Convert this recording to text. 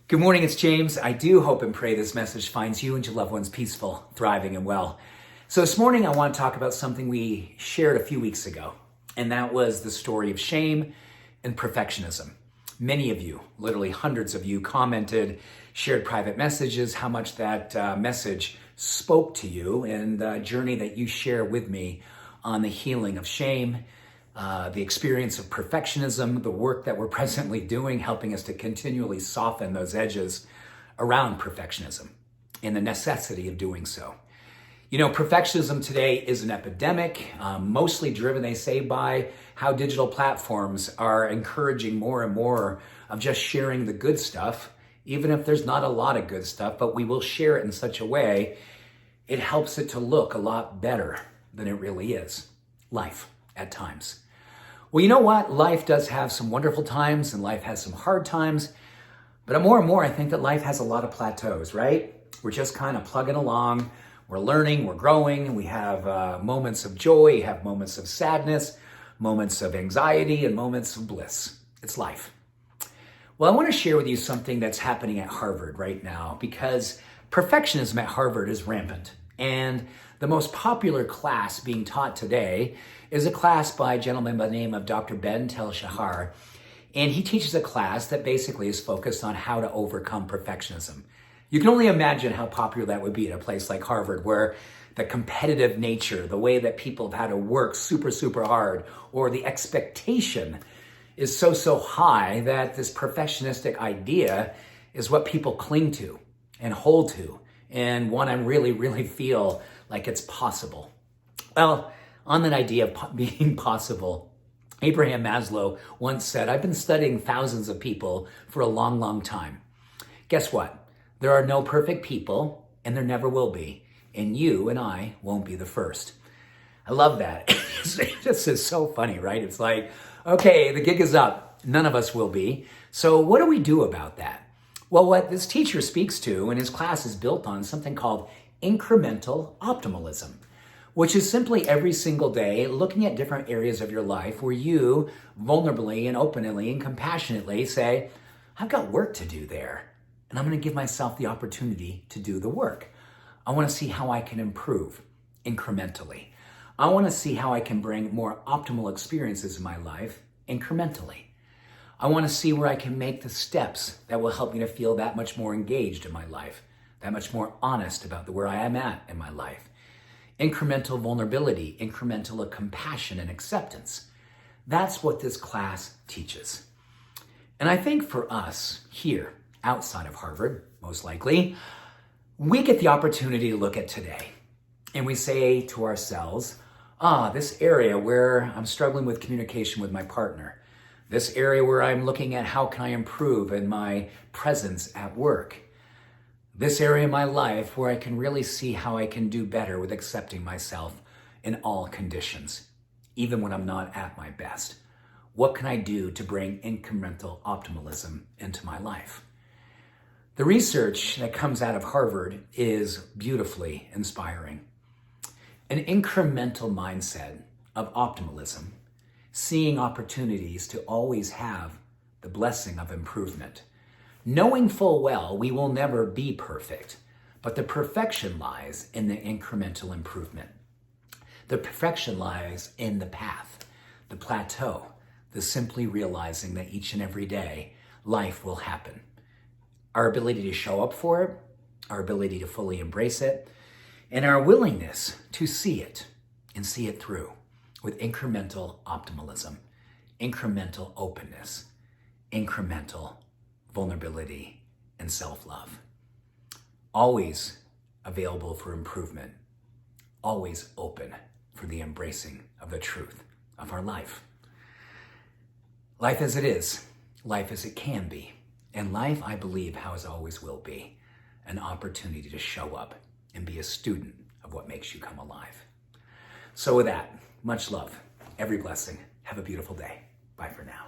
Good morning, it's James. I do hope and pray this message finds you and your loved ones peaceful, thriving, and well. So this morning I want to talk about something we shared a few weeks ago, and that was the story of shame and perfectionism. Many of you, literally hundreds of you, commented, shared private messages, how much that message spoke to you and the journey that you share with me on the healing of shame, the experience of perfectionism, the work that we're presently doing, helping us to continually soften those edges around perfectionism and the necessity of doing so. You know, perfectionism today is an epidemic, mostly driven, they say, by how digital platforms are encouraging more and more of just sharing the good stuff, even if there's not a lot of good stuff, but we will share it in such a way, it helps it to look a lot better than it really is. Life at times. Well, you know what? Life does have some wonderful times and life has some hard times, but more and more I think that life has a lot of plateaus, right? We're just kind of plugging along. We're learning, we're growing. We have moments of joy, have moments of sadness, moments of anxiety, and moments of bliss. It's life. Well, I want to share with you something that's happening at Harvard right now because perfectionism at Harvard is rampant. And the most popular class being taught today is a class by a gentleman by the name of Dr. Ben Tel-Shahar. And he teaches a class that basically is focused on how to overcome perfectionism. You can only imagine how popular that would be at a place like Harvard, where the competitive nature, the way that people have had to work super, super hard, or the expectation is so high that this perfectionistic idea is what people cling to and hold to and want to really feel like it's possible. Well, on that idea of being possible, Abraham Maslow once said, I've been studying thousands of people for a long time. Guess what? There are no perfect people, and there never will be. And you and I won't be the first. I love that. This is so funny, right? It's like, okay, the gig is up. None of us will be. So what do we do about that? Well, what this teacher speaks to, and his class is built on, something called incremental optimalism, which is simply every single day looking at different areas of your life where you vulnerably and openly and compassionately say, I've got work to do there. And I'm going to give myself the opportunity to do the work. I want to see how I can improve incrementally. I want to see how I can bring more optimal experiences in my life incrementally. I want to see where I can make the steps that will help me to feel that much more engaged in my life, that much more honest about where I am at in my life. Incremental vulnerability, incremental compassion and acceptance. That's what this class teaches. And I think for us here, outside of Harvard, most likely, we get the opportunity to look at today. And we say to ourselves, this area where I'm struggling with communication with my partner, this area where I'm looking at how can I improve in my presence at work, this area in my life where I can really see how I can do better with accepting myself in all conditions, even when I'm not at my best. What can I do to bring incremental optimalism into my life? The research that comes out of Harvard is beautifully inspiring. An incremental mindset of optimalism, seeing opportunities to always have the blessing of improvement. Knowing full well we will never be perfect, but the perfection lies in the incremental improvement. The perfection lies in the path, the plateau, the simply realizing that each and every day life will happen. Our ability to show up for it, our ability to fully embrace it, and our willingness to see it and see it through with incremental optimalism, incremental openness, incremental vulnerability and self-love. Always available for improvement, always open for the embracing of the truth of our life. Life as it is, life as it can be, and life, I believe, how it always will be, an opportunity to show up and be a student of what makes you come alive. So with that, much love, every blessing. Have a beautiful day. Bye for now.